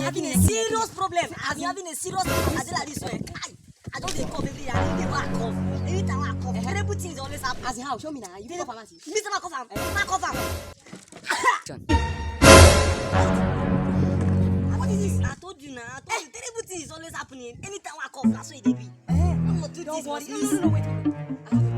having a serious problem. I've been having a serious problem. I like this one. I don't dey cough every day. I dey cough. Every time I cough, terrible things always happen. As in how? Show me now. You go pharmacy. Mr. Makoffam. Makoffam. What is this? I told you now. I told you terrible things always happening. Anytime I cough, that's what it be. Don't worry. No, wait.